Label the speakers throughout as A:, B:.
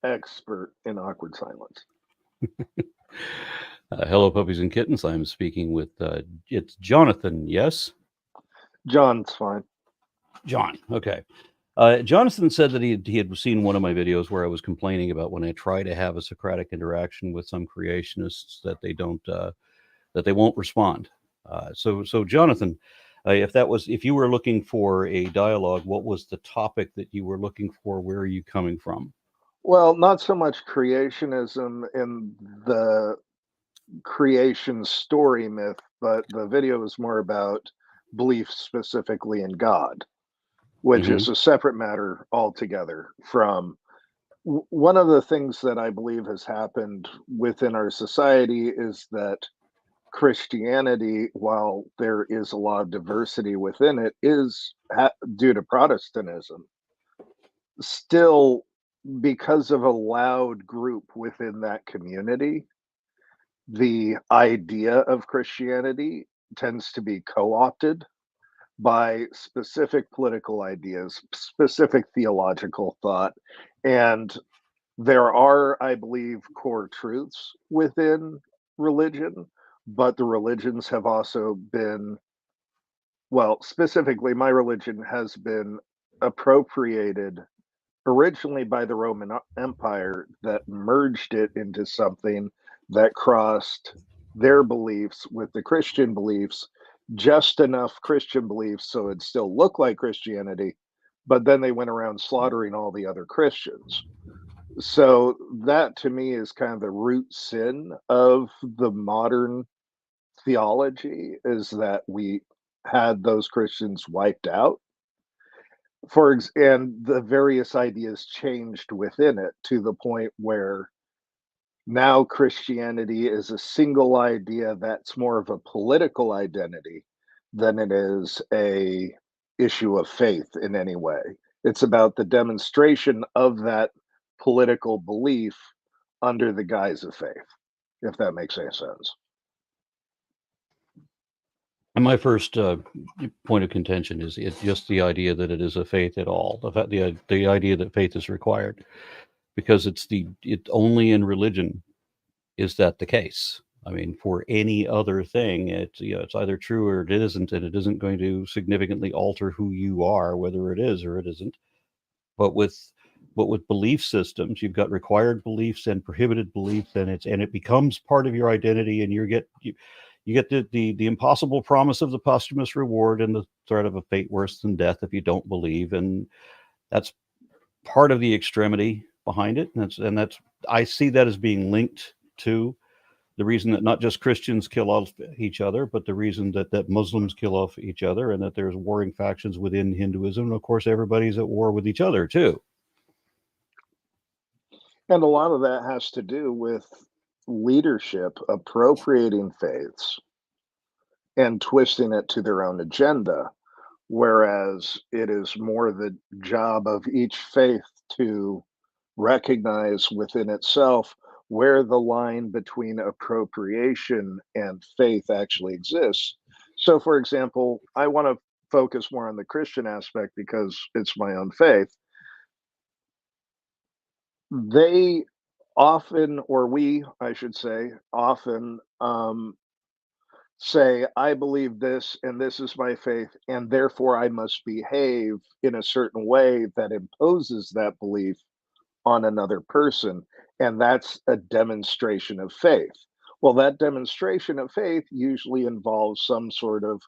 A: expert in awkward silence.
B: Hello, puppies and kittens. I'm speaking with it's Johnathan. Yes,
A: John's fine.
B: John. Okay. Jonathan said that he had seen one of my videos where I was complaining about when I try to have a Socratic interaction with some creationists that they don't that they won't respond. So Jonathan, if you were looking for a dialogue, what was the topic that you were looking for? Where are you coming from?
A: Well, not so much creationism in the creation story myth, but the video is more about belief specifically in God, which
B: Hmm.
A: is a separate matter altogether from one of the things that I believe has happened within our society is that Christianity, while there is a lot of diversity within it, is due to Protestantism. Still, because of a loud group within that community, the idea of Christianity tends to be co opted by specific political ideas, specific theological thought. And there are, I believe, core truths within religion, but the religions have also been, well, specifically, my religion has been appropriated originally by the Roman Empire that merged it into something that crossed their beliefs with the Christian beliefs, just enough Christian beliefs so it still looked like Christianity, but then they went around slaughtering all the other Christians. So that to me is kind of the root sin of the modern theology is that we had those Christians wiped out and the various ideas changed within it to the point where now Christianity is a single idea that's more of a political identity than it is a issue of faith in any way. It's about the demonstration of that political belief under the guise of faith, if that makes any sense.
B: And my first point of contention is it's just the idea that it is a faith at all. The idea that faith is required, because it only in religion is that the case. I mean, for any other thing, it's either true or it isn't, and it isn't going to significantly alter who you are, whether it is or it isn't. But with belief systems, you've got required beliefs and prohibited beliefs, and it becomes part of your identity, and you get the impossible promise of the posthumous reward and the threat of a fate worse than death if you don't believe, and that's part of the extremity behind it, and that's I see that as being linked to the reason that not just Christians kill off each other, but the reason that Muslims kill off each other, and that there's warring factions within Hinduism. And of course, everybody's at war with each other too.
A: And a lot of that has to do with leadership appropriating faiths and twisting it to their own agenda, whereas it is more the job of each faith to recognize within itself where the line between appropriation and faith actually exists. So, for example, I want to focus more on the Christian aspect because it's my own faith. They often, or we, I should say, often say, I believe this and this is my faith, and therefore I must behave in a certain way that imposes that belief on another person. And that's a demonstration of faith. Well, that demonstration of faith usually involves some sort of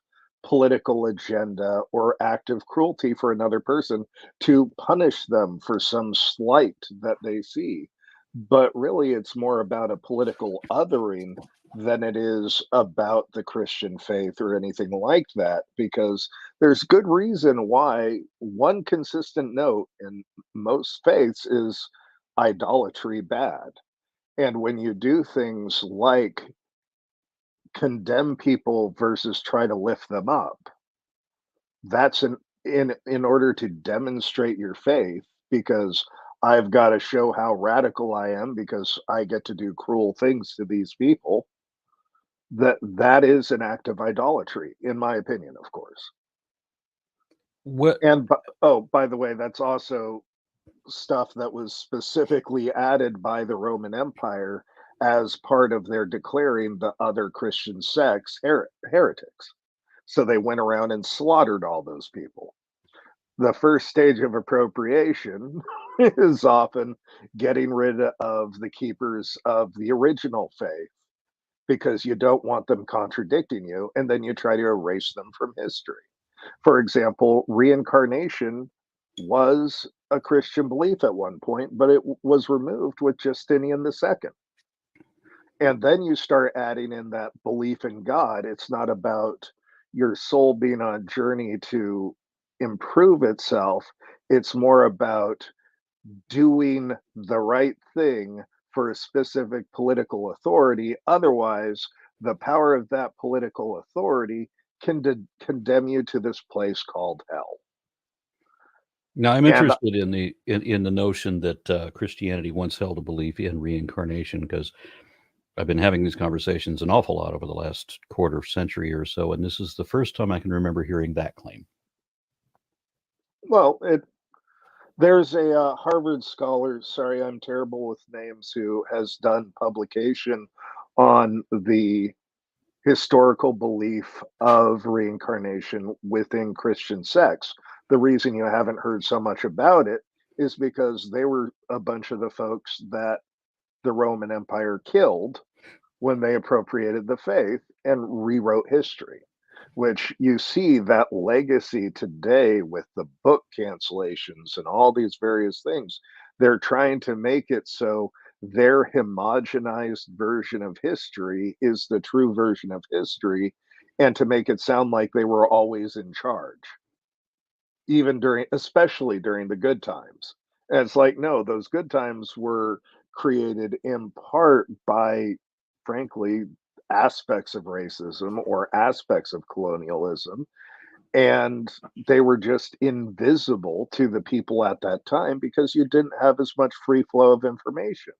A: political agenda or act of cruelty for another person to punish them for some slight that they see. But really, it's more about a political othering than it is about the Christian faith or anything like that, because there's good reason why one consistent note in most faiths is idolatry bad. And when you do things like condemn people versus try to lift them up, that's in order to demonstrate your faith, because I've got to show how radical I am because I get to do cruel things to these people. That is an act of idolatry, in my opinion, of course.
B: What?
A: And oh, by the way, that's also stuff that was specifically added by the Roman Empire as part of their declaring the other Christian sects heretics. So they went around and slaughtered all those people. The first stage of appropriation is often getting rid of the keepers of the original faith because you don't want them contradicting you, and then you try to erase them from history. For example, reincarnation was a Christian belief at one point, but it was removed with Justinian II. And then you start adding in that belief in God. It's not about your soul being on a journey to improve itself, it's more about doing the right thing for a specific political authority. Otherwise, the power of that political authority can condemn you to this place called hell.
B: Now, I'm
A: And
B: interested in the notion that Christianity once held a belief in reincarnation, because I've been having these conversations an awful lot over the last quarter century or so, and this is the first time I can remember hearing that claim.
A: well, there's a Harvard scholar, sorry, I'm terrible with names, who has done publication on the historical belief of reincarnation within Christian sects. The reason you haven't heard so much about it is because they were a bunch of the folks that the Roman Empire killed when they appropriated the faith and rewrote history, which you see that legacy today with the book cancellations and all these various things. They're trying to make it so their homogenized version of history is the true version of history, and to make it sound like they were always in charge, even during, especially during the good times. And it's like, no, those good times were created in part by, frankly, aspects of racism or aspects of colonialism, and they were just invisible to the people at that time because you didn't have as much free flow of information.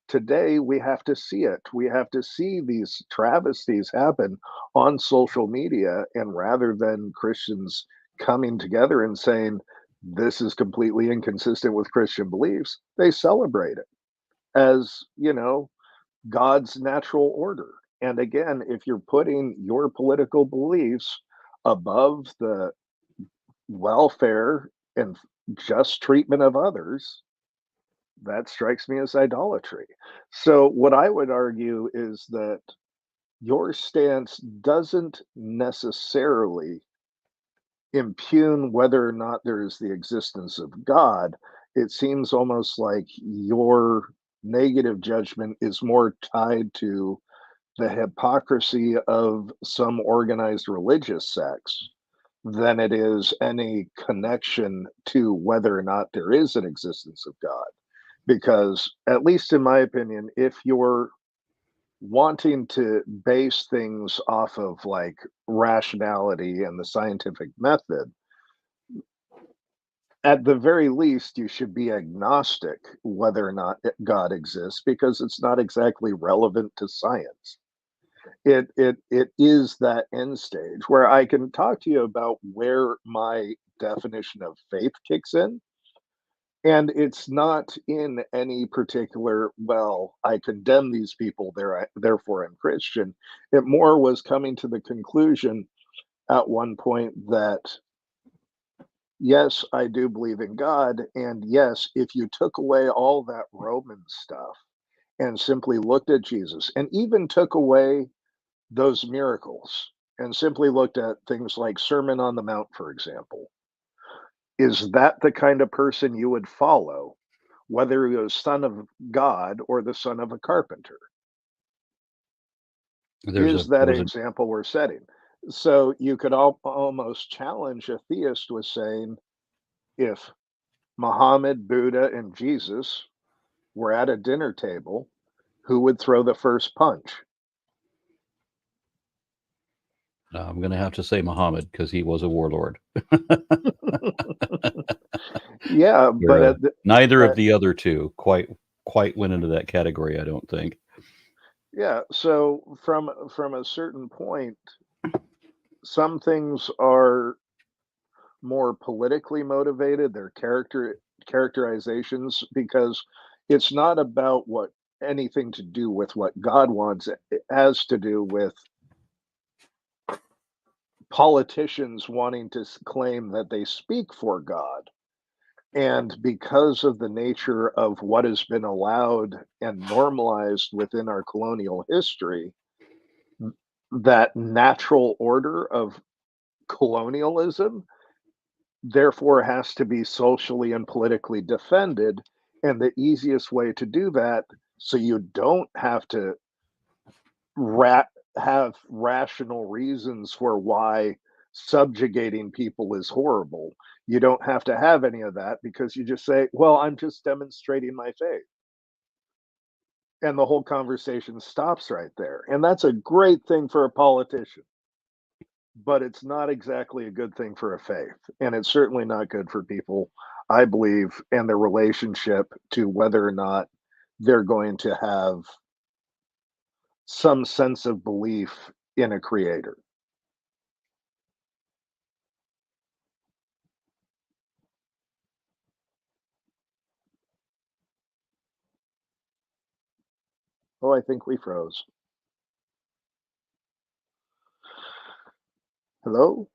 A: Today, we have to see it. We have to see these travesties happen on social media. And rather than Christians coming together and saying, this is completely inconsistent with Christian beliefs, they celebrate it as, God's natural order. And again, if you're putting your political beliefs above the welfare and just treatment of others, that strikes me as idolatry. So, what I would argue is that your stance doesn't necessarily impugn whether or not there is the existence of God. It seems almost like your negative judgment is more tied to the hypocrisy of some organized religious sects than it is any connection to whether or not there is an existence of God. Because, at least in my opinion, if you're wanting to base things off of like rationality and the scientific method, at the very least, you should be agnostic whether or not God exists because it's not exactly relevant to science. It is that end stage where I can talk to you about where my definition of faith kicks in. And it's not in any particular, well, I condemn these people, therefore I'm Christian. It more was coming to the conclusion at one point that, yes, I do believe in God. And yes, if you took away all that Roman stuff and simply looked at Jesus and even took away those miracles and simply looked at things like Sermon on the Mount, for example, is that the kind of person you would follow, whether he was son of God or the son of a carpenter?
B: There's
A: Is
B: a
A: that
B: there was a
A: example we're setting? So you could almost challenge a theist with saying, if Muhammad, Buddha, and Jesus were at a dinner table, who would throw the first punch?
B: I'm going to have to say Muhammad because he was a warlord.
A: Yeah, but
B: Neither of
A: at
B: the other two quite went into that category, I don't think.
A: yeah, so from a certain point, some things are more politically motivated, they're character characterizations, because it's not about what anything to do with what God wants. It has to do with politicians wanting to claim that they speak for God. And because of the nature of what has been allowed and normalized within our colonial history, that natural order of colonialism therefore has to be socially and politically defended. And the easiest way to do that, so you don't have to ra- have rational reasons for why subjugating people is horrible. You don't have to have any of that, because you just say, well, I'm just demonstrating my faith. And the whole conversation stops right there. And that's a great thing for a politician, but it's not exactly a good thing for a faith. And it's certainly not good for people, I believe, and their relationship to whether or not they're going to have some sense of belief in a creator. Oh, I think we froze. Hello?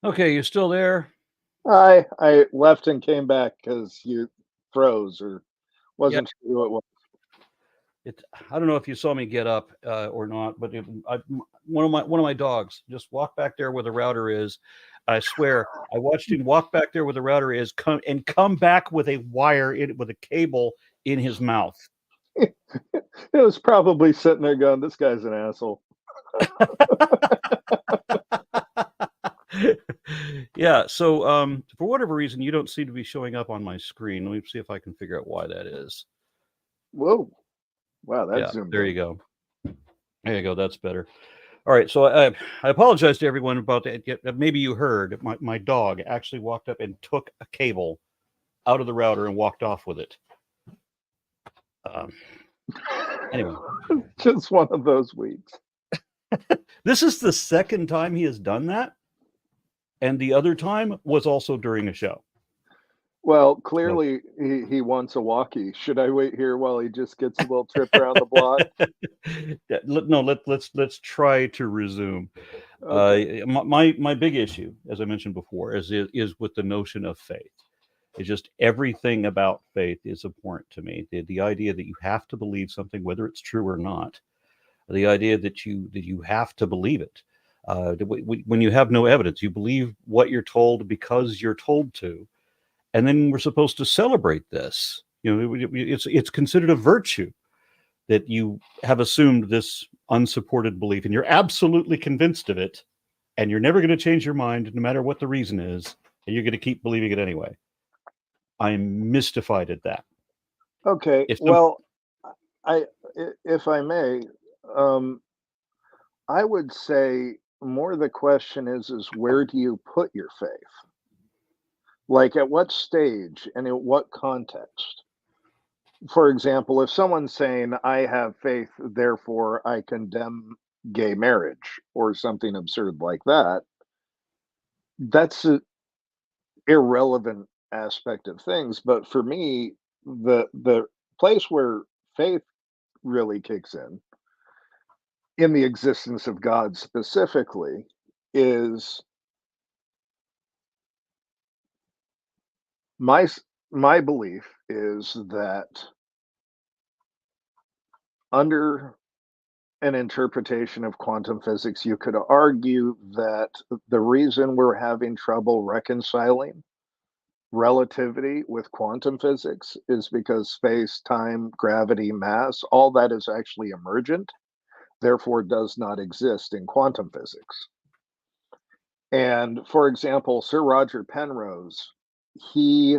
B: Okay, you still there?
A: I left and came back because you froze, or
B: Yeah.
A: wasn't sure who it was.
B: I don't know if you saw me get up or not, but one of my dogs just walked back there where the router is. I swear, I watched him walk back there where the router is, come back with a wire with a cable in his mouth.
A: It was probably sitting there going, "This guy's an asshole."
B: Yeah. So for whatever reason, you don't seem to be showing up on my screen. Let me see if I can figure out why that is.
A: Whoa! Wow,
B: Yeah,
A: zoomed
B: there
A: in.
B: you go. There you go. That's better. All right. So I apologize to everyone about that. Maybe you heard my dog actually walked up and took a cable out of the router and walked off with it. Anyway,
A: Just one of those weeks.
B: this is the second time he has done that, and the other time was also during a show.
A: Well, clearly he wants a walkie. Should I wait here while he just gets a little trip around the block?
B: No, let's try to resume.
A: Okay.
B: My big issue, as I mentioned before, is with the notion of faith. It's just everything about faith is important to me. The idea that you have to believe something, whether it's true or not. The idea that you have to believe it. When you have no evidence, you believe what you're told because you're told to, and then we're supposed to celebrate this. You know, it's considered a virtue that you have assumed this unsupported belief, and you're absolutely convinced of it, and you're never going to change your mind, no matter what the reason is, and you're going to keep believing it anyway. I'm mystified at that.
A: Okay. Well, if I may, um, I would say more the question is where do you put your faith? Like at what stage and in what context? For example, if someone's saying, I have faith, therefore I condemn gay marriage or something absurd like that, that's an irrelevant aspect of things. But for me, the place where faith really kicks in the existence of God specifically, is my my belief is that under an interpretation of quantum physics, you could argue that the reason we're having trouble reconciling relativity with quantum physics is because space, time, gravity, mass, all that is actually emergent, therefore does not exist in quantum physics. And for example, Sir Roger Penrose, he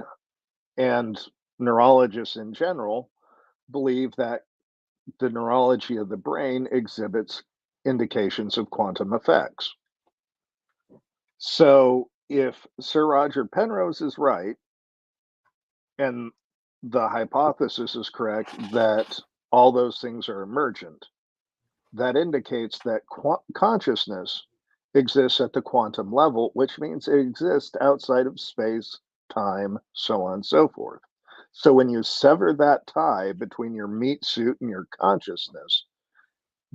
A: and neurologists in general believe that the neurology of the brain exhibits indications of quantum effects. So if Sir Roger Penrose is right, and the hypothesis is correct that all those things are emergent, that indicates that consciousness exists at the quantum level, which means it exists outside of space, time, so on and so forth. So when you sever that tie between your meat suit and your consciousness,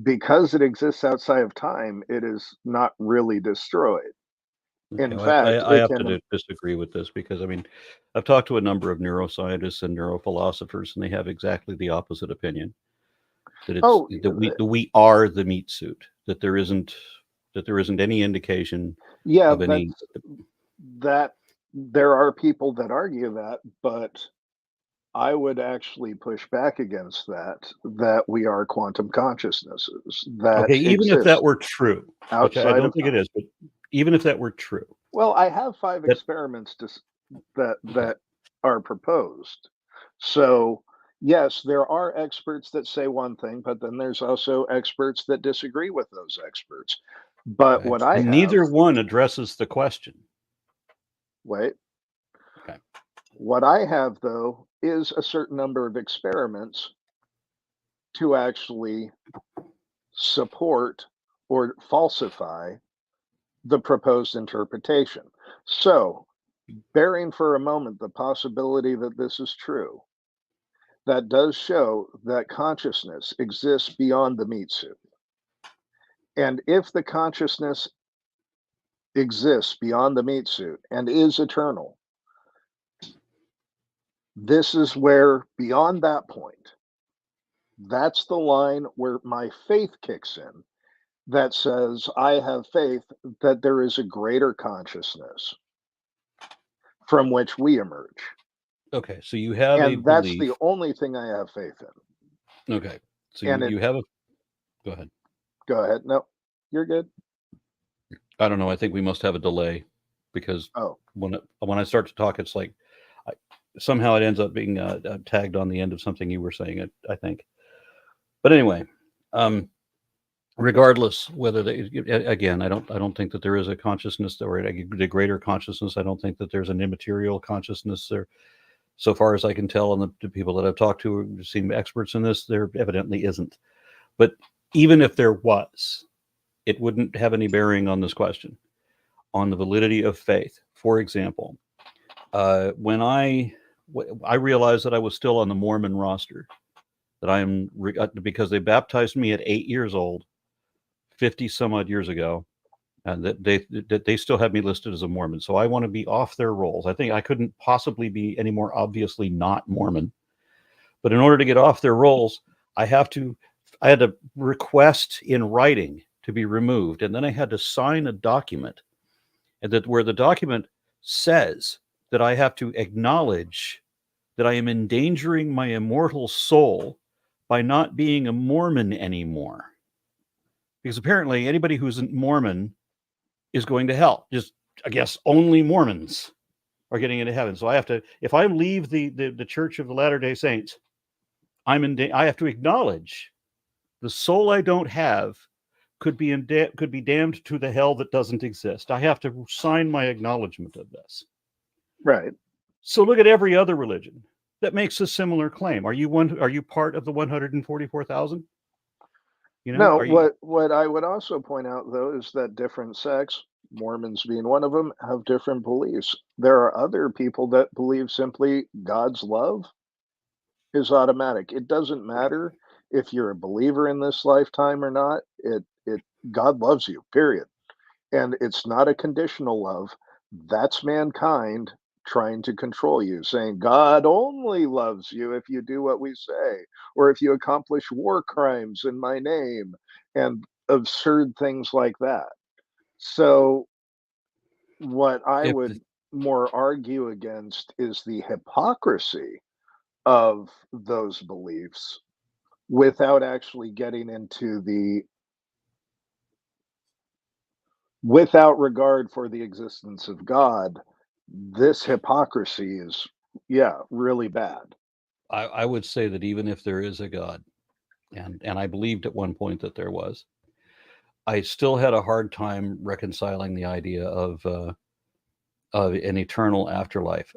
A: because it exists outside of time, it is not really destroyed.
B: Okay,
A: In
B: well,
A: fact,
B: I
A: it
B: have to
A: can.
B: disagree with this because I mean, I've talked to a number of neuroscientists and neurophilosophers, and they have exactly the opposite opinion. That it's
A: Oh,
B: that we are the meat suit. That there isn't any indication
A: yeah,
B: of any.
A: that there are people that argue that, but I would actually push back against that we are quantum consciousnesses that
B: Okay, even if that
A: exist
B: were true, which I
A: outside
B: don't
A: of
B: think it
A: time.
B: is, but even if that were true,
A: Well, I have 5
B: that
A: experiments
B: okay,
A: that are proposed. So, yes, there are experts that say one thing, but then there's also experts that disagree with those experts. But
B: okay,
A: what I
B: and
A: have
B: neither one addresses the question.
A: wait,
B: Okay,
A: what I have though is a certain number of experiments to actually support or falsify the proposed interpretation. So, bearing for a moment the possibility that this is true, that does show that consciousness exists beyond the meat suit. And if the consciousness exists beyond the meat suit and is eternal, this is where, beyond that point, that's the line where my faith kicks in that says, I have faith that there is a greater consciousness from which we emerge.
B: okay, so you have a
A: And that's the
B: belief.
A: only thing I have faith
B: Okay, so
A: in. And it,
B: you have a. Go ahead.
A: go ahead. No, you're good.
B: I don't know. I think we must have a delay because
A: Oh,
B: when I start to talk, it's like I, somehow it ends up being tagged on the end of something you were saying. I think, but anyway, um, regardless whether they again, I don't think that there is a consciousness or the greater consciousness. I don't think that there's an immaterial consciousness there. So far as I can tell, and the people that I've talked to who seem experts in this, there evidently isn't. But even if there was, it wouldn't have any bearing on this question, on the validity of faith. For example, when I realized that I was still on the Mormon roster, that I am because they baptized me at 8 years old, 50 some odd years ago, and that they still have me listed as a Mormon. So I want to be off their rolls. I think I couldn't possibly be any more obviously not Mormon. But in order to get off their rolls, I have to I had to request in writing to be removed, and then I had to sign a document, and that where the document says that I have to acknowledge that I am endangering my immortal soul by not being a Mormon anymore. Because apparently anybody who's a Mormon is going to hell. Just I guess only Mormons are getting into heaven. So I have to, if I leave the Church of the Latter-day Saints, I have to acknowledge the soul I don't have could be damned to the hell that doesn't exist. I have to sign my acknowledgement of this.
A: Right.
B: So look at every other religion that makes a similar claim. Are you part of the 144,000?
A: No,
B: Are you?
A: what I would also point out though is that different sects, Mormons being one of them, have different beliefs. There are other people that believe simply God's love is automatic. It doesn't matter if you're a believer in this lifetime or not. It God loves you, period. And it's not a conditional love. That's mankind trying to control you, saying God only loves you if you do what we say, or if you accomplish war crimes in my name, and absurd things like that. So, what I
B: If
A: would more argue against is the hypocrisy of those beliefs without actually getting into the without regard for the existence of God, this hypocrisy is, yeah, really bad.
B: I would say that even if there is a God, and I believed at one point that there was, I still had a hard time reconciling the idea of an eternal afterlife.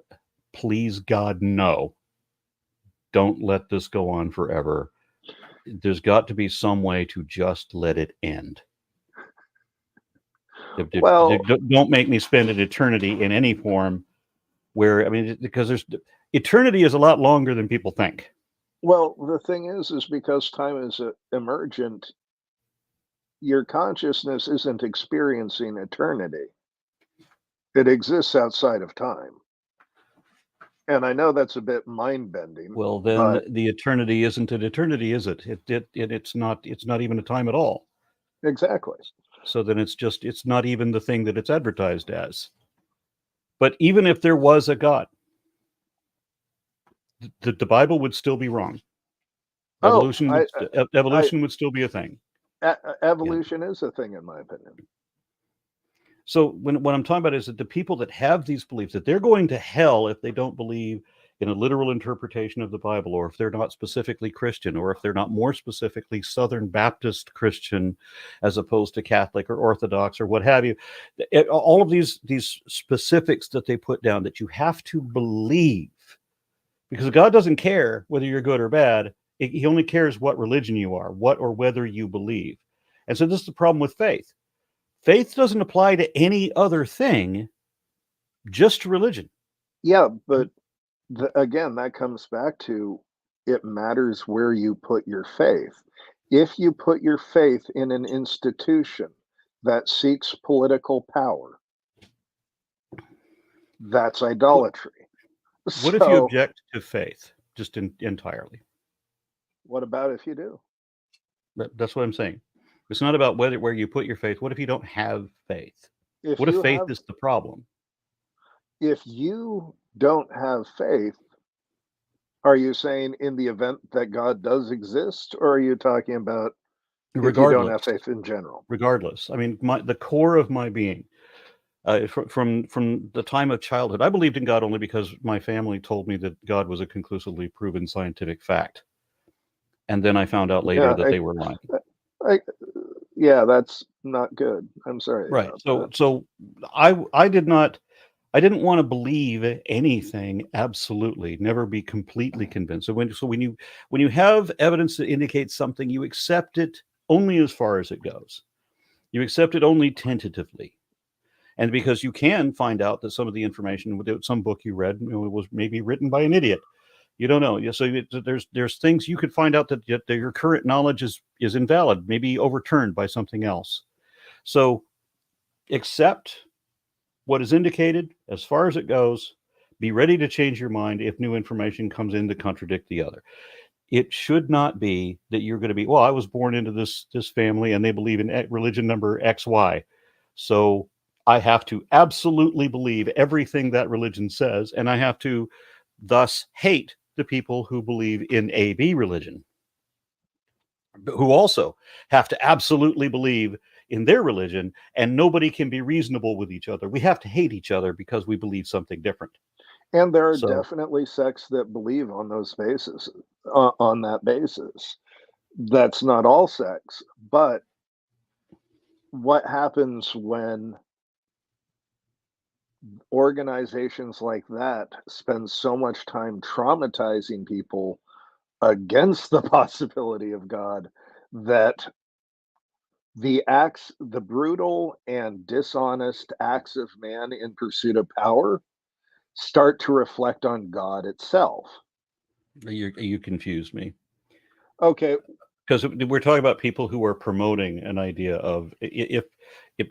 B: Please, God, no. Don't let this go on forever. There's got to be some way to just let it end.
A: Well,
B: Don't make me spend an eternity in any form where, I mean, because eternity is a lot longer than people think.
A: well, the thing is because time is emergent, your consciousness isn't experiencing eternity. It exists outside of time. And I know that's a bit mind bending,
B: Well, then
A: but
B: the eternity isn't an eternity, is it? It's not. It's not even a time at all.
A: exactly.
B: So then it's not even the thing that it's advertised as. But even if there was a God, the Bible would still be wrong.
A: Oh, I
B: Evolution would still be a thing. Yeah.
A: evolution is a thing in my opinion.
B: So what I'm talking about is that the people that have these beliefs that they're going to hell if they don't believe in a literal interpretation of the Bible, or if they're not specifically Christian, or if they're not more specifically Southern Baptist Christian, as opposed to Catholic or Orthodox or what have you. All of these specifics that they put down that you have to believe, because God doesn't care whether you're good or bad. He only cares what religion you are, what or whether you believe. And so this is the problem with faith. Faith doesn't apply to any other thing, just to religion.
A: Yeah, but again, that comes back to it matters where you put your faith. If you put your faith in an institution that seeks political power, that's
B: What,
A: idolatry.
B: what if you
A: So,
B: object to faith just entirely?
A: what about if you do?
B: That's what I'm saying. It's not about where you put your faith. What if you don't have faith?
A: If
B: What if
A: you
B: faith
A: have,
B: is the problem?
A: if you don't have faith, are you saying in the event that God does exist, or are you talking about if you don't
B: Regardless,
A: have faith in general?
B: regardless. I mean, the core of my being, from the time of childhood, I believed in God only because my family told me that God was a conclusively proven scientific fact, and then I found out later
A: Yeah,
B: that they were lying.
A: I yeah, that's not good. I'm sorry
B: Right.
A: about that.
B: So I didn't want to believe anything absolutely, never be completely convinced. So when you have evidence that indicates something, you accept it only as far as it goes. You accept it only tentatively. And because you can find out that some of the information without some book you read, was maybe written by an idiot. You don't know. So there's things you could find out that your current knowledge is invalid, maybe overturned by something else. So accept what is indicated as far as it goes. Be ready to change your mind if new information comes in to contradict the other. It should not be that you're going to be, well, I was born into this family and they believe in religion number XY. So I have to absolutely believe everything that religion says, and I have to thus hate the people who believe in AB religion, who also have to absolutely believe in their religion, and nobody can be reasonable with each other. We have to hate each other because we believe something different.
A: And there are
B: So
A: definitely sects that believe on those bases, on that basis. That's not all sects, but what happens when organizations like that spend so much time traumatizing people against the possibility of God that the brutal and dishonest acts of man in pursuit of power start to reflect on God itself.
B: You confuse me.
A: Okay,
B: Because we're talking about people who are promoting an idea of if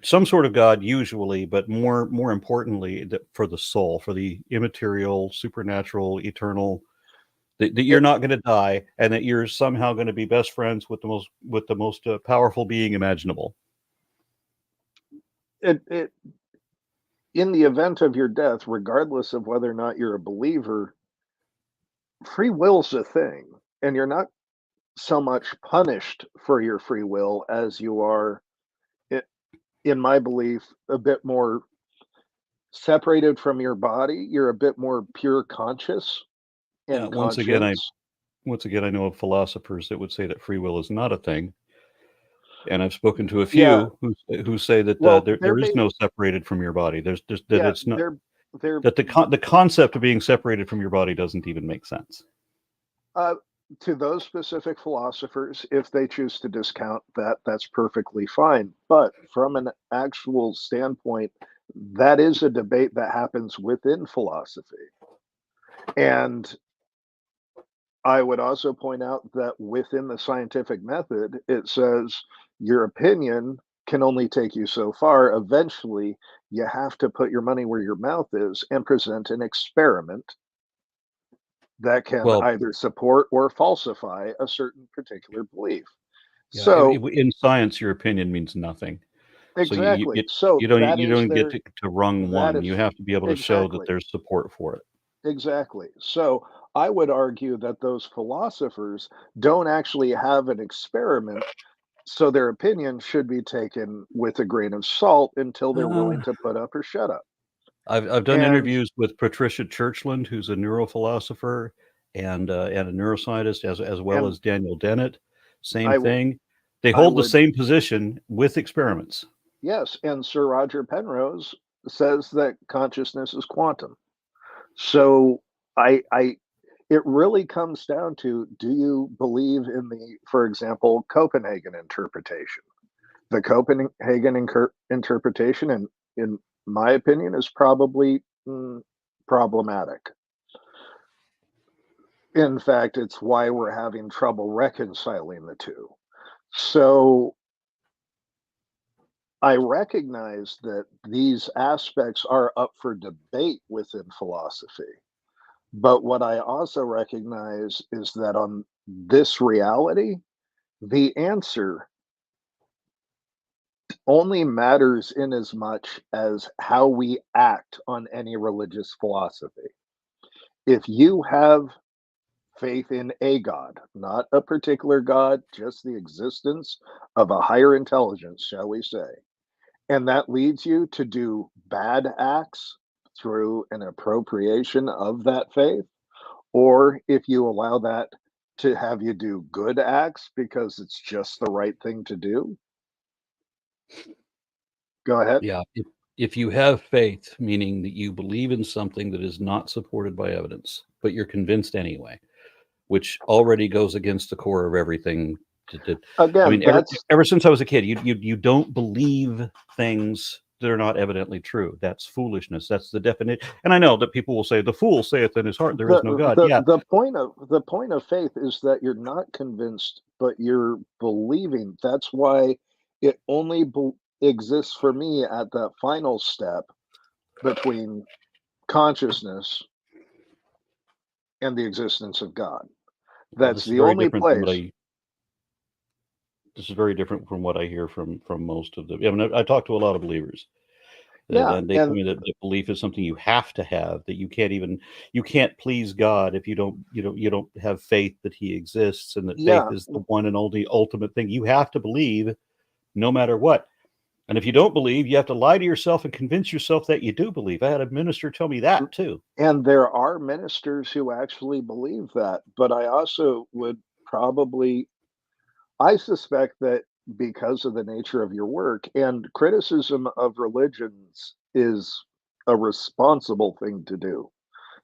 B: some sort of God usually, but more importantly, that for the soul, for the immaterial, supernatural, eternal, that you're
A: it,
B: not going to die, and that you're somehow going to be best friends with the most powerful being imaginable.
A: it in the event of your death, regardless of whether or not you're a believer, free will's a thing, and you're not so much punished for your free will as you are, i- in my belief, a bit more separated from your body. You're a bit more pure conscious
B: Yeah.
A: and conscience.
B: Once again, I know of philosophers that would say that free will is not a thing, and I've spoken to a
A: Yeah,
B: few who say that
A: well,
B: there is no separated from your body. There's that
A: yeah,
B: it's not
A: they're
B: that the concept of being separated from your body doesn't even make sense.
A: uh, to those specific philosophers, if they choose to discount that, that's perfectly fine. But from an actual standpoint, that is a debate that happens within philosophy. And I would also point out that within the scientific method, it says your opinion can only take you so far. Eventually, you have to put your money where your mouth is and present an experiment that can
B: Well,
A: either support or falsify a certain particular belief.
B: yeah,
A: So,
B: in science, your opinion means nothing. So
A: exactly. So that
B: you
A: is
B: don't get
A: their
B: to rung
A: that
B: one.
A: is
B: You have to be able to show that
A: exactly.
B: there's support for it.
A: Exactly. So I would argue that those philosophers don't actually have an experiment. So their opinion should be taken with a grain of salt until they're
B: Uh,
A: willing to put up or shut up.
B: I've done
A: And
B: interviews with Patricia Churchland, who's a neurophilosopher and a neuroscientist, as well
A: and
B: as Daniel Dennett. Same
A: I w-
B: thing. They
A: I
B: hold the
A: would
B: same position with experiments.
A: yes, and Sir Roger Penrose says that consciousness is quantum. So I it really comes down to, do you believe in the, for example, Copenhagen interpretation? The Copenhagen interpretation, in my opinion, is probably problematic. In fact, it's why we're having trouble reconciling the two. So I recognize that these aspects are up for debate within philosophy. But what I also recognize is that on this reality, the answer only matters in as much as how we act on any religious philosophy. If you have faith in a God, not a particular God, just the existence of a higher intelligence, shall we say, and that leads you to do bad acts through an appropriation of that faith, or if you allow that to have you do good acts because it's just the right thing to do, go ahead.
B: Yeah. If you have faith, meaning that you believe in something that is not supported by evidence, but you're convinced anyway, which already goes against the core of everything. I
A: Again,
B: mean,
A: that's
B: ever since I was a kid, you don't believe things that are not evidently true. That's foolishness. That's the definition. And I know that people will say, "The fool saith in his heart, there is no God." Yeah,
A: the point of faith is that you're not convinced, but you're believing. That's why it only exists for me at that final step between consciousness and the existence of God.
B: well,
A: That's the only place.
B: this is very different from what I hear from most of the. I mean, I talk to a lot of believers,
A: Yeah,
B: and they tell
A: and
B: me that belief is something you have to have. That you can't please God if you don't have faith that He exists, and that faith
A: yeah,
B: is the one and only ultimate thing. You have to believe, no matter what. And if you don't believe, you have to lie to yourself and convince yourself that you do believe. I had a minister tell me that too.
A: and there are ministers who actually believe that, but I also would probably I suspect that because of the nature of your work. And criticism of religions is a responsible thing to do.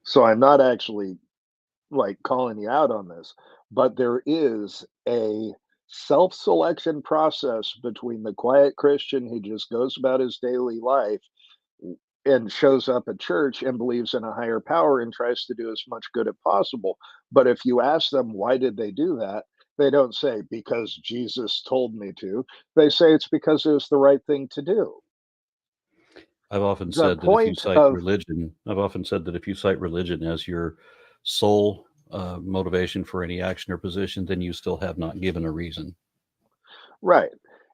A: So I'm not actually like calling you out on this, but there is a self-selection process between the quiet Christian who just goes about his daily life and shows up at church and believes in a higher power and tries to do as much good as possible. But if you ask them why did they do that, they don't say because Jesus told me to. They say it's because it was the right thing to do.
B: I've often
A: The
B: said that if you
A: point
B: cite
A: of
B: religion, I've often said that if you cite religion as your sole motivation for any action or position, then you still have not given a reason.
A: right.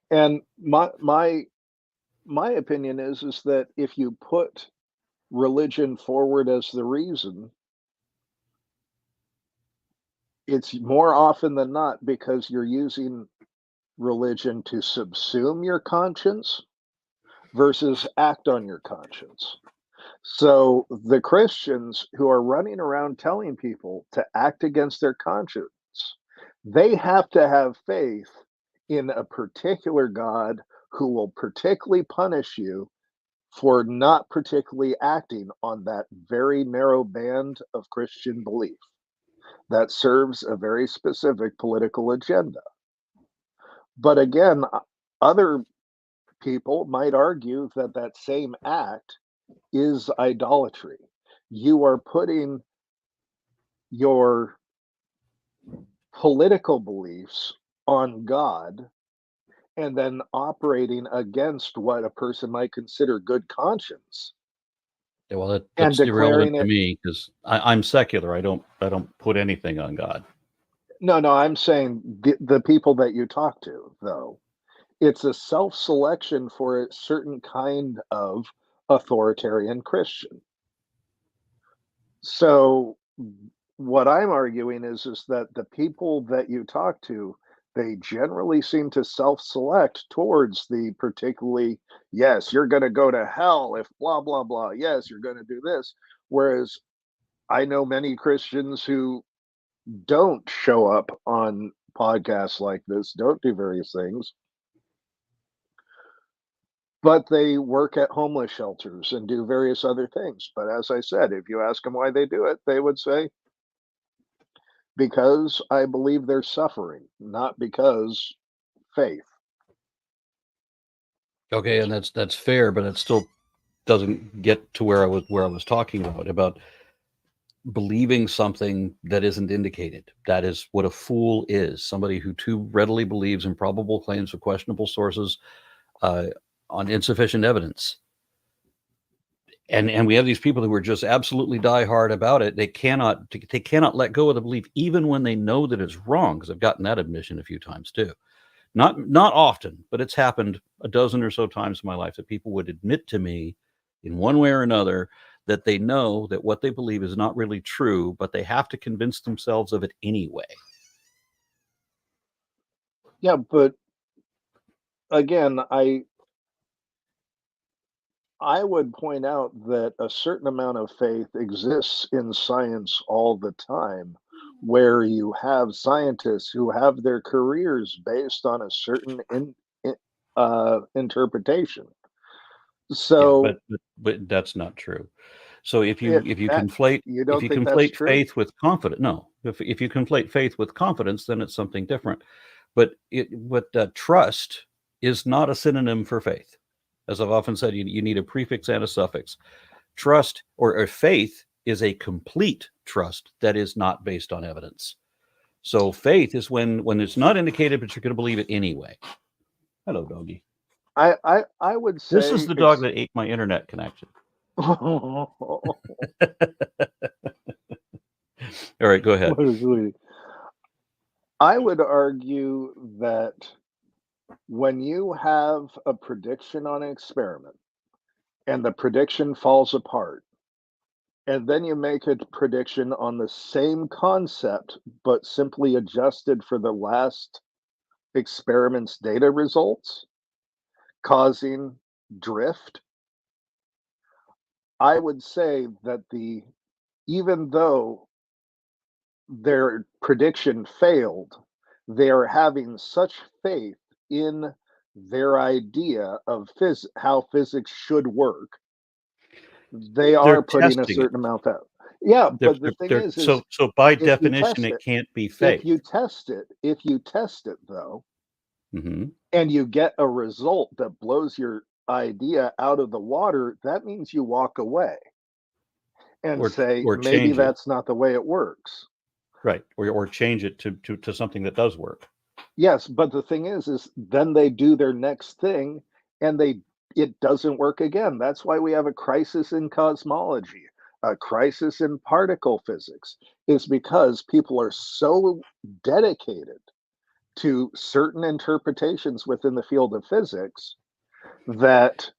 A: And my opinion is that if you put religion forward as the reason, it's more often than not because you're using religion to subsume your conscience versus act on your conscience. So the Christians who are running around telling people to act against their conscience, they have to have faith in a particular God who will particularly punish you for not particularly acting on that very narrow band of Christian belief that serves a very specific political agenda. But again, other people might argue that that same act is idolatry. You are putting your political beliefs on God and then operating against what a person might consider good conscience
B: Yeah, well,
A: and
B: that's irrelevant
A: declaring
B: to
A: it.
B: me because I'm secular. I don't put anything on God.
A: No, no, I'm saying the people that you talk to, though, it's a self selection for a certain kind of authoritarian Christian. So what I'm arguing is that the people that you talk to, they generally seem to self-select towards the particularly, yes, you're going to go to hell if blah blah blah. Yes, you're going to do this. Whereas I know many Christians who don't show up on podcasts like this, don't do various things, but they work at homeless shelters and do various other things. But as I said, if you ask them why they do it, they would say, because I believe they're suffering, not because faith.
B: Okay, and that's fair, but it still doesn't get to where I was talking about believing something that isn't indicated. That is what a fool is. Somebody who too readily believes improbable claims of questionable sources uh, on insufficient evidence. And we have these people who are just absolutely diehard about it. They cannot let go of the belief, even when they know that it's wrong. Because I've gotten that admission a few times too. Not often, but it's happened a dozen or so times in my life that people would admit to me in one way or another that they know that what they believe is not really true, but they have to convince themselves of it anyway.
A: Yeah, but again, I would point out that a certain amount of faith exists in science all the time, where you have scientists who have their careers based on a certain interpretation.
B: Yeah,
A: So
B: but that's not true. So
A: it
B: if you
A: that
B: conflate
A: you don't think that's true?
B: faith with confidence, no. If you conflate faith with confidence, then it's something different. But trust is not a synonym for faith. As I've often said, you need a prefix and a suffix. Trust or faith is a complete trust that is not based on evidence. So faith is when it's not indicated, but you're going to believe it anyway. Hello, doggy.
A: I would
B: This is
A: say
B: the dog
A: it's
B: that ate my internet connection. All right, go ahead.
A: what is it? I would argue that when you have a prediction on an experiment and the prediction falls apart, and then you make a prediction on the same concept, but simply adjusted for the last experiment's data results, causing drift, I would say that even though their prediction failed, they are having such faith within their idea of how physics should work, they
B: They're
A: are putting a
B: testing it.
A: certain amount out. Yeah, but the thing is
B: So by
A: if you
B: definition,
A: test
B: it
A: it,
B: can't be faith.
A: if you test it though,
B: Hmm.
A: and you get a result that blows your idea out of the water, that means you walk away and say,
B: Or
A: maybe
B: change it,
A: that's not the way it works.
B: right? Or change it to something that does work.
A: Yes, but the thing is then they do their next thing and it doesn't work again. That's why we have a crisis in cosmology, a crisis in particle physics, is because people are so dedicated to certain interpretations within the field of physics that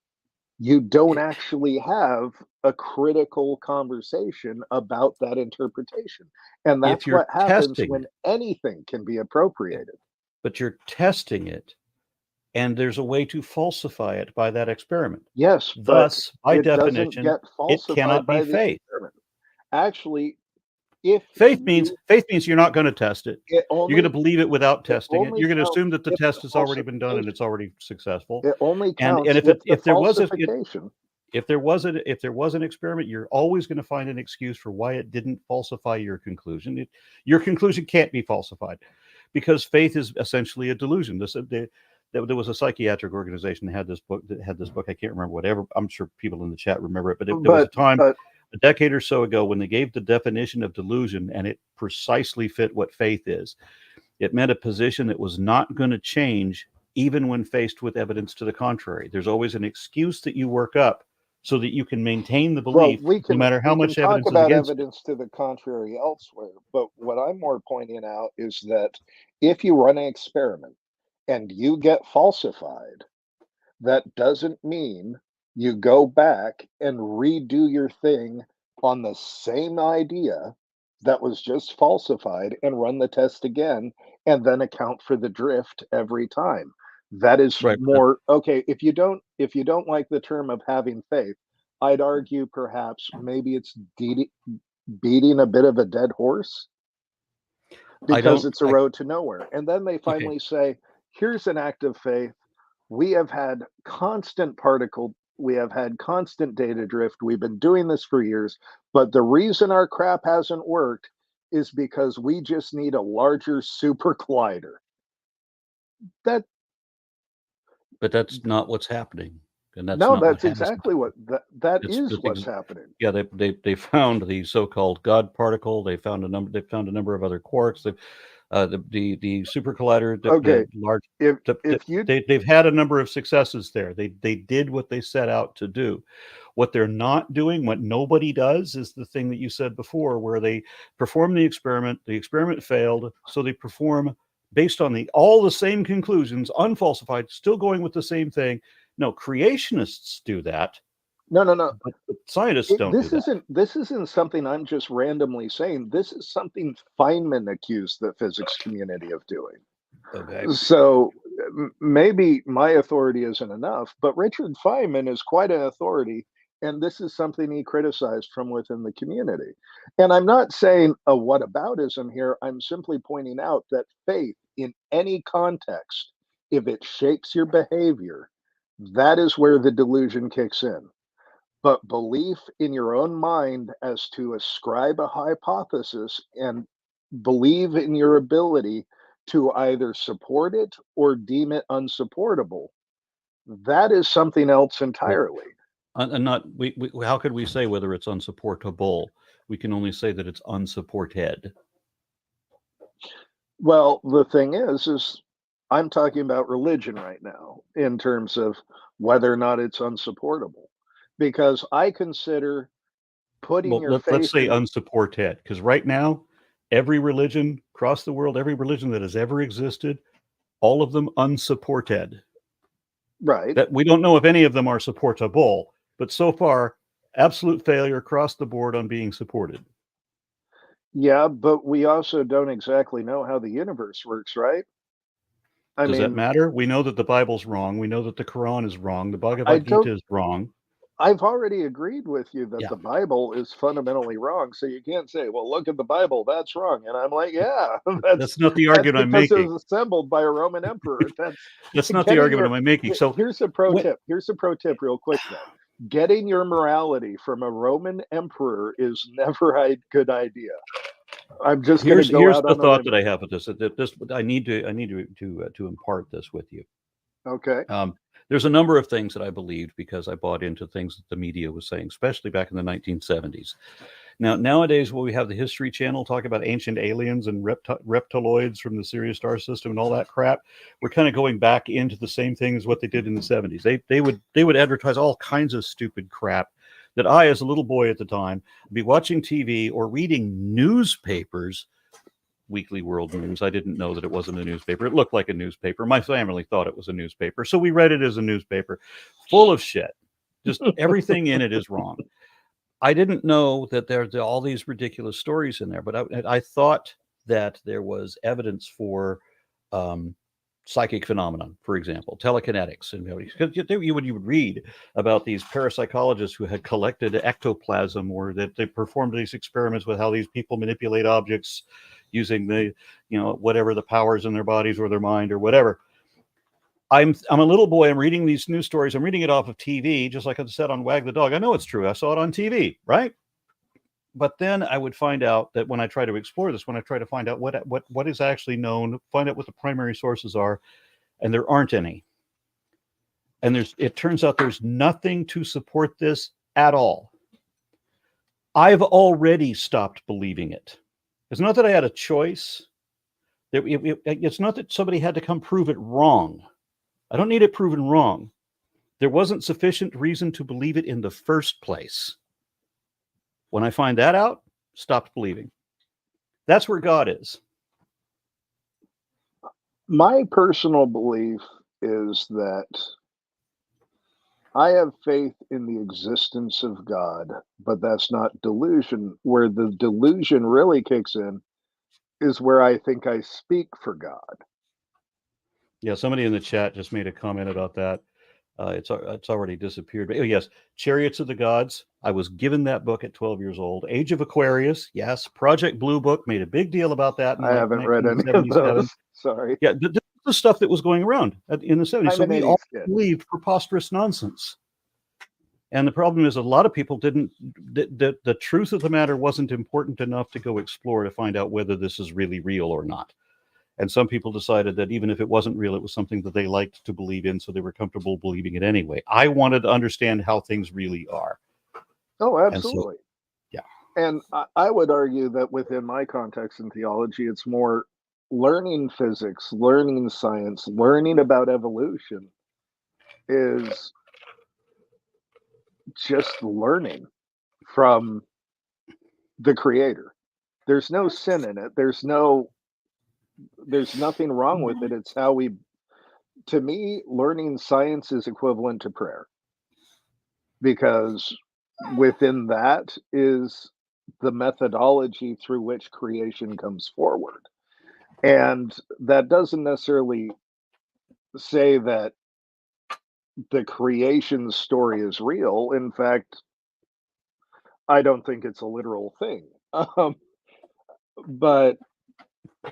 A: you don't
B: I-
A: actually have a critical conversation about that interpretation. And
B: If
A: that's
B: you're
A: what happens
B: testing
A: when
B: it,
A: anything can be
B: yeah,
A: appropriated.
B: but you're testing it, and there's a way to falsify it by that experiment.
A: Yes, but
B: Thus, by
A: it doesn't
B: definition,
A: get
B: it
A: falsified
B: cannot be
A: by the
B: faith.
A: experiment. Actually, if
B: Faith means
A: you
B: faith means you're not going to test it.
A: it
B: You're going to
A: only
B: believe it without
A: it
B: testing it.
A: only
B: You're going to
A: counts
B: assume that the
A: with the
B: test has already been done and it's
A: falsification.
B: already successful.
A: It only
B: And
A: counts
B: if
A: with
B: it
A: the
B: if there was a
A: falsification.
B: if there was an experiment, you're always going to find an excuse for why it didn't falsify your conclusion. Your conclusion can't be falsified because faith is essentially a delusion. There was a psychiatric organization that had this book. I can't remember whatever. I'm sure people in the chat remember it, but there was a time
A: But
B: a decade or so ago when they gave the definition of delusion, and it precisely fit what faith is. It meant a position that was not going to change even when faced with evidence to the contrary. There's always an excuse that you work up so that you can maintain the
A: well,
B: belief no matter how
A: we can
B: much
A: talk
B: evidence is
A: about
B: against it.
A: evidence to the contrary elsewhere. But what I'm more pointing out is that if you run an experiment and you get falsified, that doesn't mean you go back and redo your thing on the same idea that was just falsified and run the test again and then account for the drift every time. That is
B: Right.
A: more okay. If you don't like the term of having faith, I'd argue perhaps maybe it's beating a bit of a dead horse
B: I
A: because
B: don't.
A: it's a road to nowhere. And then they
B: Okay.
A: finally say, here's an act of faith. We have had we have had constant data drift. We've been doing this for years, but the reason our crap hasn't worked is because we just need a larger super collider. That
B: But that's not what's happening, and that's
A: no,
B: not what
A: that's
B: has.
A: exactly what that
B: It's
A: is
B: that's
A: what's happening.
B: yeah. They found the so-called God particle. They found a number. They found a number of other quarks. The super collider. The
A: Okay,
B: large.
A: if you
B: They've had a number of successes there. They did what they set out to do. What they're not doing, what nobody does, is the thing that you said before, where they perform the experiment. The experiment failed, so they perform based on all the same conclusions, unfalsified, still going with the same thing. No, creationists do that,
A: no,
B: but scientists don't do that.
A: this isn't something I'm just randomly saying. This is something Feynman accused the physics community of doing.
B: Okay.
A: So maybe my authority isn't enough, but Richard Feynman is quite an authority, and this is something he criticized from within the community. And I'm not saying a whataboutism here. I'm simply pointing out that faith in any context, if it shapes your behavior, that is where the delusion kicks in. But belief in your own mind as to ascribe a hypothesis and believe in your ability to either support it or deem it unsupportable, that is something else
B: Well,
A: entirely.
B: and not we how could we say whether it's unsupportable? We can only say that it's unsupported.
A: Well, the thing is I'm talking about religion right now in terms of whether or not it's unsupportable. Because I consider putting
B: Well,
A: your
B: let's
A: faith
B: say
A: in
B: unsupported, because right now, every religion across the world, every religion that has ever existed, all of them unsupported.
A: right.
B: That we don't know if any of them are supportable, but so far, absolute failure across the board on being supported.
A: Yeah, but we also don't exactly know how the universe works, right? I
B: Does that
A: mean,
B: matter? We know that the Bible's wrong. We know that the Quran is wrong. The
A: I
B: Bhagavad
A: don't
B: Gita is wrong.
A: I've already agreed with you that
B: Yeah,
A: the Bible is fundamentally wrong, so you can't say, "Well, look at the Bible, that's wrong." And I'm like, "Yeah,
B: that's not the
A: that's
B: argument I'm
A: because it
B: making.
A: was assembled by a Roman emperor." That's
B: That's not the
A: getting
B: argument
A: your
B: I'm making. So
A: here's a pro
B: when
A: tip. Here's a pro tip real quick though. Getting your morality from a Roman emperor is never a good idea. I'm just going to go
B: here's
A: out
B: the
A: on a
B: thought
A: limb
B: that I
A: here.
B: have with this. That this I need to impart this with you.
A: Okay.
B: There's a number of things that I believed because I bought into things that the media was saying, especially back in the 1970s. Now, nowadays, when we have the History Channel talk about ancient aliens and reptiloids from the Sirius star system and all that crap, we're kind of going back into the same thing as what they did in the 70s. They would advertise all kinds of stupid crap that I, as a little boy at the time, would be watching TV or reading newspapers. Weekly World News. I didn't know that it wasn't a newspaper. It looked like a newspaper. My family thought it was a newspaper. So we read it as a newspaper, full of shit. Just everything in it is wrong. I didn't know that there's all these ridiculous stories in there, but I thought that there was evidence for um, psychic phenomenon, for example, telekinetics, and you would read about these parapsychologists who had collected ectoplasm, or that they performed these experiments with how these people manipulate objects using the, whatever the powers in their bodies or their mind or whatever. I'm a little boy. I'm reading these news stories. I'm reading it off of TV, just like I said on Wag the Dog. I know it's true. I saw it on TV, right? But then I would find out that when I try to explore this, when I try to find out what is actually known, find out what the primary sources are, and there aren't any. And it turns out there's nothing to support this at all. I've already stopped believing it. It's not that I had a choice. It's not that somebody had to come prove it wrong. I don't need it proven wrong. There wasn't sufficient reason to believe it in the first place. When I find that out, stopped believing. That's where God is.
A: My personal belief is that I have faith in the existence of God, but that's not delusion. Where the delusion really kicks in is where I think I speak for God.
B: Yeah, somebody in the chat just made a comment about that. It's already disappeared. But yes, Chariots of the Gods. I was given that book at 12 years old. Age of Aquarius. Yes. Project Blue Book made a big deal about that in
A: I
B: like
A: haven't read any of
B: 1977.
A: those. Sorry.
B: Yeah, this is the stuff that was going around in the 70s.
A: I'm
B: So
A: an
B: we
A: 80s
B: all
A: kid.
B: believed preposterous nonsense. And the problem is a lot of people didn't, the truth of the matter wasn't important enough to go explore to find out whether this is really real or not. And some people decided that even if it wasn't real, it was something that they liked to believe in, so they were comfortable believing it anyway. I wanted to understand how things really are.
A: Oh,
B: And so,
A: absolutely.
B: yeah.
A: And I would argue that within my context in theology, it's more learning physics, learning science, learning about evolution is just learning from the creator. There's no sin in it. There's nothing wrong with it. It's how we to me, learning science is equivalent to prayer because within that is the methodology through which creation comes forward. And that doesn't necessarily say that the creation story is real. In fact, I don't think it's a literal thing. But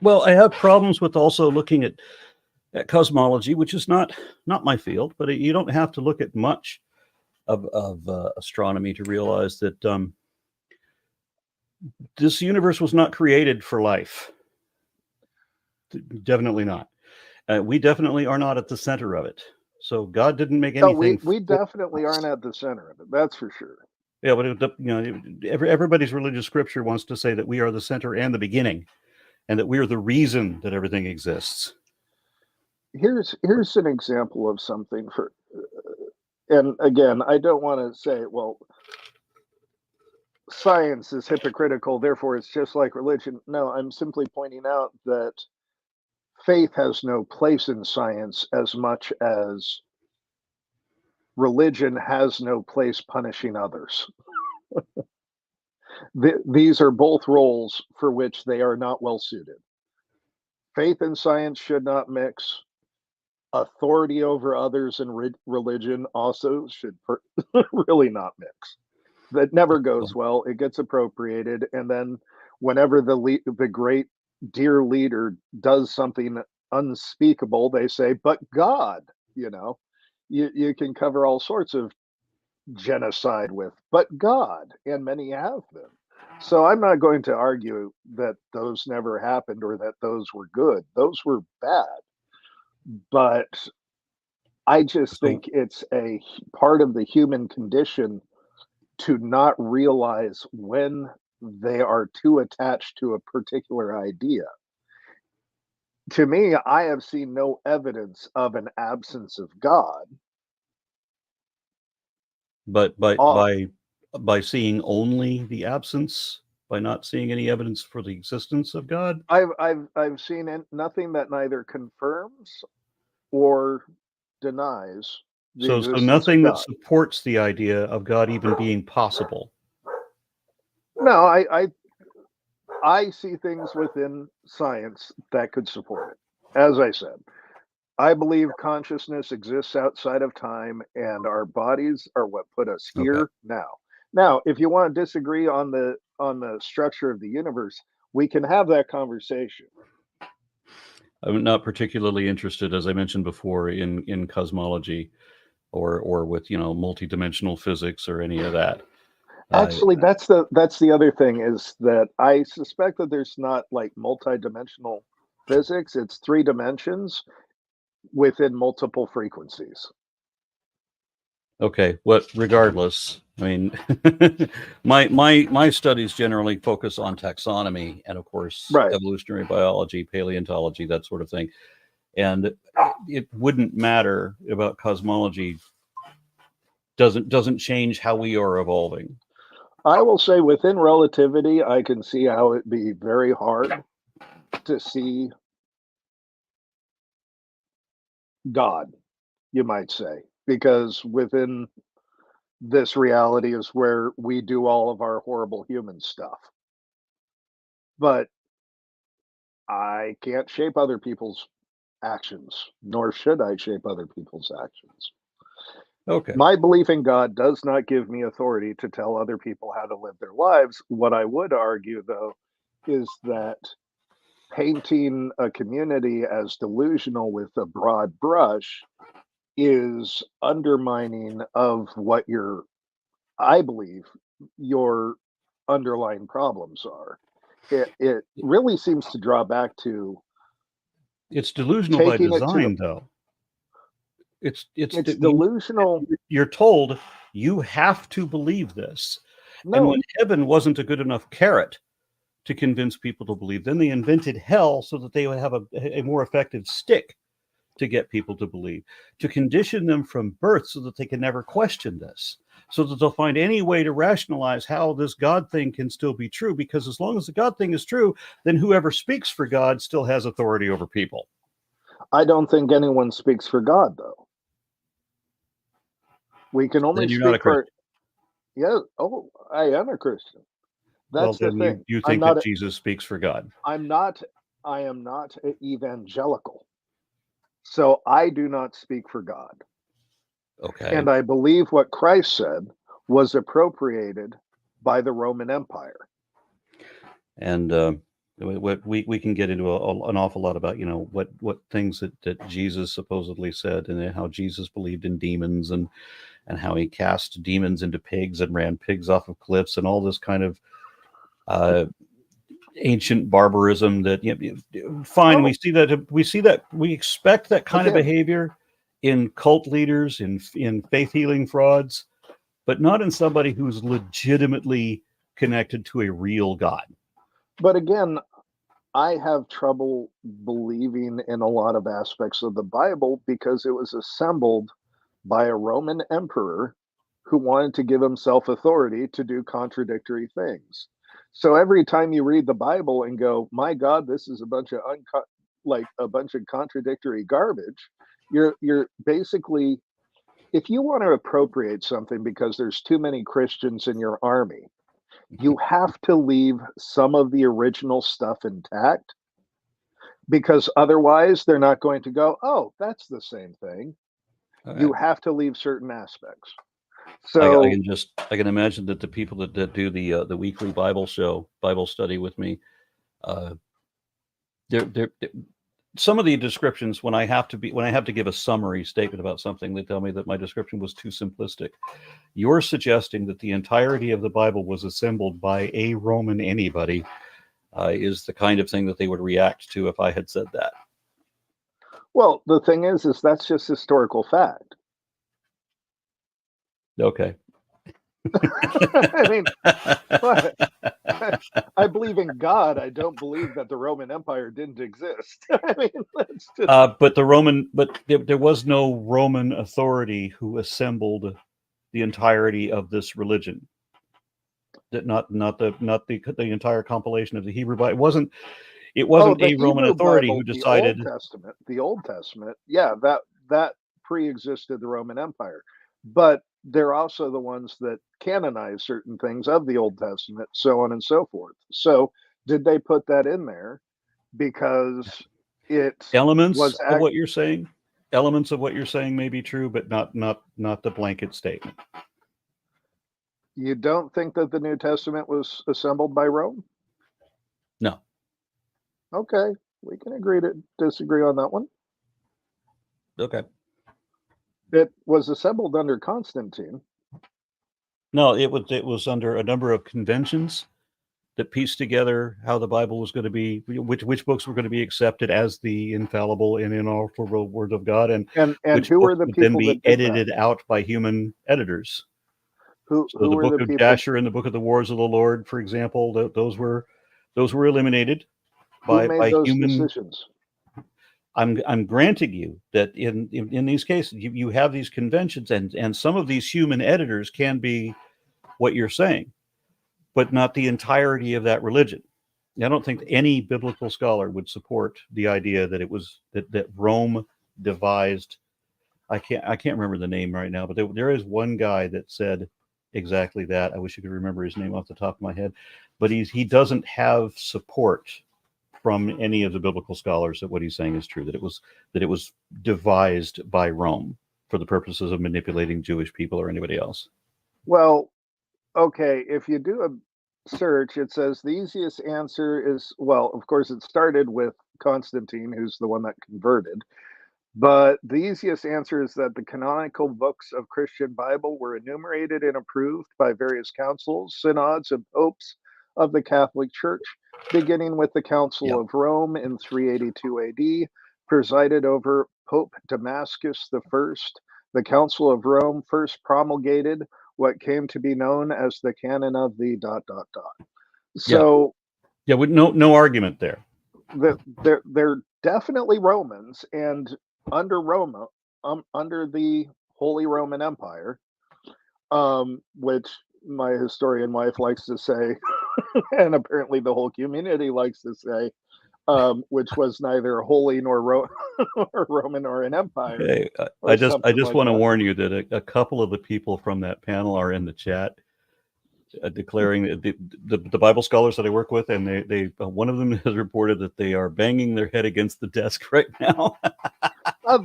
B: Well, I have problems with also looking at cosmology, which is not my field, but you don't have to look at much of astronomy to realize that this universe was not created for life. Definitely not. We definitely are not at the center of it. So God didn't make
A: no,
B: anything
A: we
B: for
A: definitely
B: us.
A: aren't at the center of it. That's for sure.
B: Yeah, but everybody's religious scripture wants to say that we are the center and the beginning, and that we are the reason that everything exists.
A: Here's an example of something for and again, I don't want to say, well, science is hypocritical, therefore it's just like religion. No, I'm simply pointing out that faith has no place in science as much as religion has no place punishing others. These are both roles for which they are not well suited. Faith and science should not mix. authority over others and religion also should really not mix. That never goes well. It gets appropriated, and then whenever the great dear leader does something unspeakable, they say, "But God," you know, you can cover all sorts of genocide with, "But God," and many have been. So I'm not going to argue that those never happened or that those were good. Those were bad, but I just
B: So,
A: think it's part of the human condition to not realize when they are too attached to a particular idea. To me, I have seen no evidence of an absence of God.
B: but
A: All
B: by seeing only the absence, by not seeing any evidence for the existence of God.
A: I've seen nothing that neither confirms or denies the
B: So
A: existence of
B: nothing that
A: God.
B: supports the idea of God even being possible.
A: No, I see things within science that could support it. As I said, I believe consciousness exists outside of time, and our bodies are what put us
B: Okay.
A: here now. Now, if you want to disagree on the structure of the universe, we can have that conversation.
B: I'm not particularly interested, as I mentioned before, in cosmology or with multidimensional physics or any of that. I
A: Actually, that's the other thing is that I suspect that there's not like multidimensional physics. It's three dimensions within multiple frequencies.
B: Okay, what regardless, I mean, my studies generally focus on taxonomy and of course
A: Right.
B: evolutionary biology, paleontology, that sort of thing. And it wouldn't matter about cosmology. Doesn't change how we are evolving.
A: I will say within relativity, I can see how it'd be very hard to see God, you might say, because within this reality is where we do all of our horrible human stuff. But I can't shape other people's actions, nor should I shape other people's actions.
B: Okay.
A: My belief in God does not give me authority to tell other people how to live their lives. What I would argue, though, is that painting a community as delusional with a broad brush is undermining of what I believe your underlying problems are. It really seems to draw back to
B: It's delusional by
A: taking it to the
B: design, though.
A: it's delusional.
B: You're told you have to believe this, and when
A: No,
B: heaven wasn't a good enough carrot to convince people to believe, then they invented hell so that they would have a more effective stick to get people to believe, to condition them from birth so that they can never question this, so that they'll find any way to rationalize how this God thing can still be true. Because as long as the God thing is true, then whoever speaks for God still has authority over people.
A: I don't think anyone speaks for God, though. We can only
B: Then you're not a
A: speak for,
B: Christian.
A: yeah. Oh, I am a Christian.
B: Well,
A: That's the
B: then
A: thing.
B: you think that Jesus speaks for God.
A: I'm not, I am not evangelical. So I do not speak for God.
B: Okay.
A: And I believe what Christ said was appropriated by the Roman Empire.
B: And what we can get into an awful lot about what things that Jesus supposedly said, and how Jesus believed in demons, and how he cast demons into pigs and ran pigs off of cliffs, and all this kind of uh, ancient barbarism. That fine,
A: Oh,
B: we expect that kind of
A: again,
B: behavior in cult leaders, in faith healing frauds, but not in somebody who's legitimately connected to a real God.
A: but again, I have trouble believing in a lot of aspects of the Bible because it was assembled by a Roman emperor who wanted to give himself authority to do contradictory things. So every time you read the Bible and go, "My God, this is a bunch of like a bunch of contradictory garbage," you're basically, if you want to appropriate something because there's too many Christians in your army, you have to leave some of the original stuff intact because otherwise they're not going to go, oh, that's the same thing. You
B: Okay.
A: have to leave certain aspects.
B: I
A: So,
B: can imagine that the people that do the weekly Bible study with me, uh, they're some of the descriptions when I have to give a summary statement about something, they tell me that my description was too simplistic. You're suggesting that the entirety of the Bible was assembled by a Roman anybody, is the kind of thing that they would react to if I had said that.
A: well, the thing is that's just historical fact.
B: Okay.
A: I mean, what? I believe in God. I don't believe that the Roman Empire didn't exist. I mean, that's just
B: But there was no Roman authority who assembled the entirety of this religion. That not the entire compilation of the Hebrew Bible. It
A: oh,
B: wasn't
A: the
B: a Roman
A: Hebrew
B: authority who
A: Bible,
B: decided.
A: The Old Testament, yeah, that pre-existed the Roman Empire. But they're also the ones that canonize certain things of the Old Testament, so on and so forth. So, did they put that in there because it
B: Elements
A: was
B: of what you're saying, elements of what you're saying may be true, but not the blanket statement.
A: you don't think that the New Testament was assembled by Rome?
B: No.
A: Okay, we can agree to disagree on that one.
B: Okay.
A: It was assembled under Constantine.
B: No, it was under a number of conventions that pieced together how the Bible was going to be, which books were going to be accepted as the infallible and inalterable Word of God, and
A: And
B: which
A: who were
B: books
A: the
B: would then
A: people
B: be
A: that did that?
B: edited out by human editors. So
A: Who
B: the
A: were
B: Book
A: the
B: of
A: people?
B: Jasher and the Book of the Wars of the Lord, for example, those were eliminated
A: Who
B: by
A: made those
B: human.
A: decisions?
B: I'm granting you that in these cases you have these conventions, and some of these human editors can be what you're saying, but not the entirety of that religion. I don't think any biblical scholar would support the idea that it was that Rome devised. I can't remember the name right now, but there is one guy that said exactly that. I wish I could remember his name off the top of my head, but he doesn't have support from any of the biblical scholars that what he's saying is true, that it was devised by Rome for the purposes of manipulating Jewish people or anybody else.
A: Well, okay, if you do a search, it says the easiest answer is, well, of course, it started with Constantine, who's the one that converted. But the easiest answer is that the canonical books of Christian Bible were enumerated and approved by various councils, synods, and popes of the Catholic Church, beginning with the Council
B: Yeah.
A: of Rome in 382 AD, presided over Pope Damascus I. The Council of Rome first promulgated what came to be known as the canon of the dot dot dot.
B: Yeah.
A: So
B: Yeah. With no argument there.
A: they're definitely Romans, and under Roma, under the Holy Roman Empire, which my historian wife likes to say, and apparently the whole community likes to say, which was neither holy nor, or Roman or an empire
B: Okay. I
A: or
B: just
A: something like
B: want to
A: that.
B: warn you that a couple of the people from that panel are in the chat, declaring that the Bible scholars that I work with, and they one of them has reported that they are banging their head against the desk right now.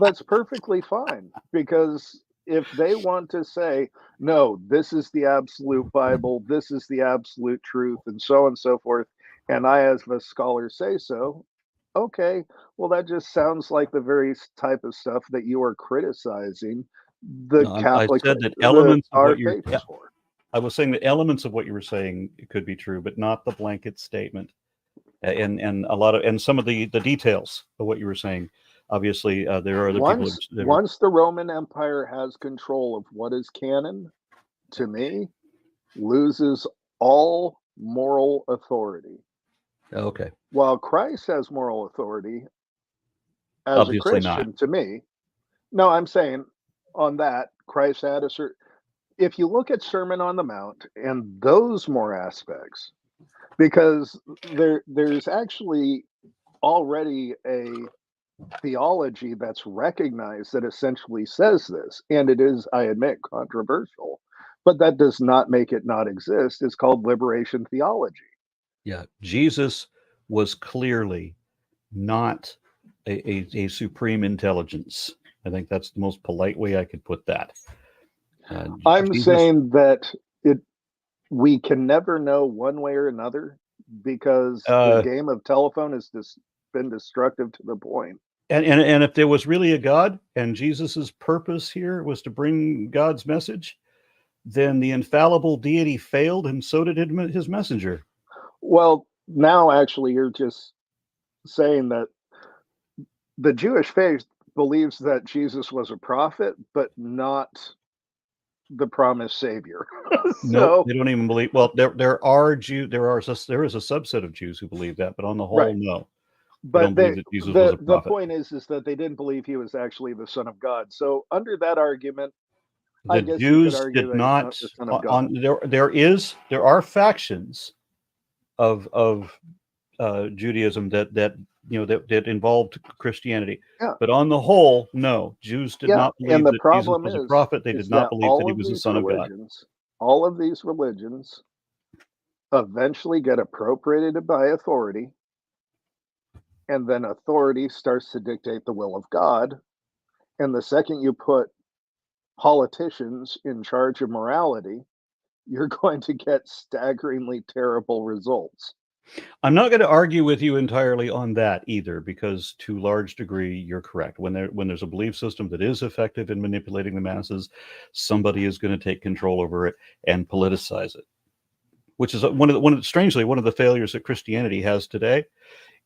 A: That's perfectly fine, because if they want to say, no, this is the absolute Bible, this is the absolute truth, and so on and so forth, and I, as a scholar, say so, okay, well, that just sounds like the very type of stuff that you are criticizing the
B: No, I
A: Catholic,
B: said that
A: the
B: elements of
A: our
B: what you're.
A: faith
B: Yeah,
A: for.
B: I was saying that elements of what you were saying could be true, but not the blanket statement, and a lot of and some of the details of what you were saying. Obviously, there are other people that are.
A: Once the Roman Empire has control of what is canon, to me, loses all moral authority.
B: Okay,
A: While Christ has moral authority as a
B: obviously not.
A: Christian, to me, no, I'm saying on that, Christ had a certain. If you look at Sermon on the Mount and those more aspects, because there's actually already a theology that's recognized that essentially says this, and it is, I admit, controversial, but that does not make it not exist. It's called liberation theology.
B: Yeah, Jesus was clearly not a supreme intelligence. I think that's the most polite way I could put that.
A: I'm
B: Jesus,
A: saying that we can never know one way or another because the game of telephone has been destructive to the point.
B: and if there was really a God and Jesus's purpose here was to bring God's message, then the infallible deity failed, and so did his messenger.
A: Well, now actually you're just saying that the Jewish faith believes that Jesus was a prophet, but not the promised savior.
B: Nope,
A: So,
B: they don't even believe. Well, there are Jew. There is a subset of Jews who believe that, but on the whole,
A: right.
B: no, they don't
A: But
B: believe that Jesus was a
A: the
B: prophet.
A: point is that they didn't believe he was actually the son of God. So under that argument, I
B: The
A: guess you could
B: Jews
A: argue
B: did
A: that he's not
B: not.
A: the son of God.
B: There are factions of Judaism that involved Christianity.
A: Yeah.
B: But on the whole, no, Jews did
A: Yeah.
B: not
A: And
B: believe
A: the
B: that Jesus
A: problem
B: was a prophet. They
A: is
B: did not
A: that
B: believe that he was the Son of God.
A: all of these religions eventually get appropriated by authority, and then authority starts to dictate the will of God. And the second you put politicians in charge of morality, you're going to get staggeringly terrible results.
B: I'm not going to argue with you entirely on that either, because to large degree, you're correct. When there's a belief system that is effective in manipulating the masses, somebody is going to take control over it and politicize it. Which is strangely one of the failures that Christianity has today,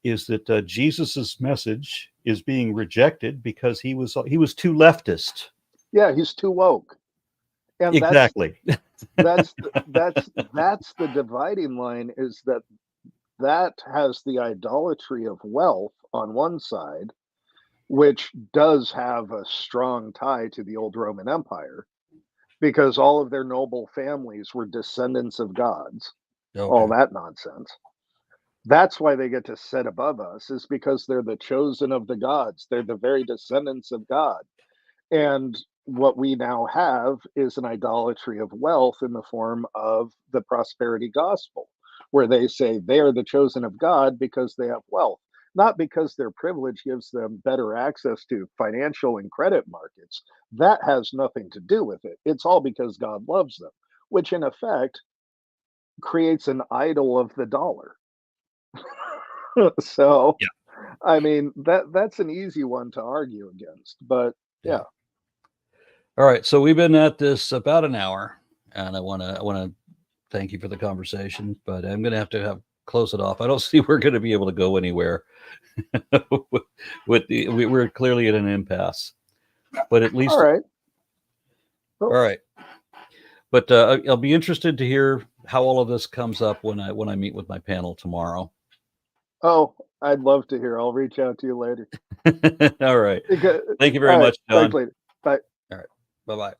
B: is that Jesus's message is being rejected because he was too leftist.
A: Yeah, he's too woke. And
B: Exactly.
A: that's the dividing line, is that has the idolatry of wealth on one side, which does have a strong tie to the old Roman Empire, because all of their noble families were descendants of gods, all
B: Okay.
A: that nonsense. That's why they get to sit above us, is because they're the chosen of the gods. They're the very descendants of God. And what we now have is an idolatry of wealth in the form of the prosperity gospel, where they say they are the chosen of God because they have wealth, not because their privilege gives them better access to financial and credit markets. That has nothing to do with it. It's all because God loves them, which in effect creates an idol of the dollar. So,
B: Yeah.
A: I mean, that's an easy one to argue against, but yeah.
B: All right. So we've been at this about an hour, and I want to thank you for the conversation, but I'm going to have close it off. I don't see we're going to be able to go anywhere. We're clearly at an impasse, but at least
A: All right.
B: all right. But I'll be interested to hear how all of this comes up when I meet with my panel tomorrow.
A: Oh, I'd love to hear. I'll reach out to you later.
B: All right.
A: Because,
B: Thank you very
A: all right.
B: much, John.
A: Talk later. Bye.
B: All right. Bye-bye.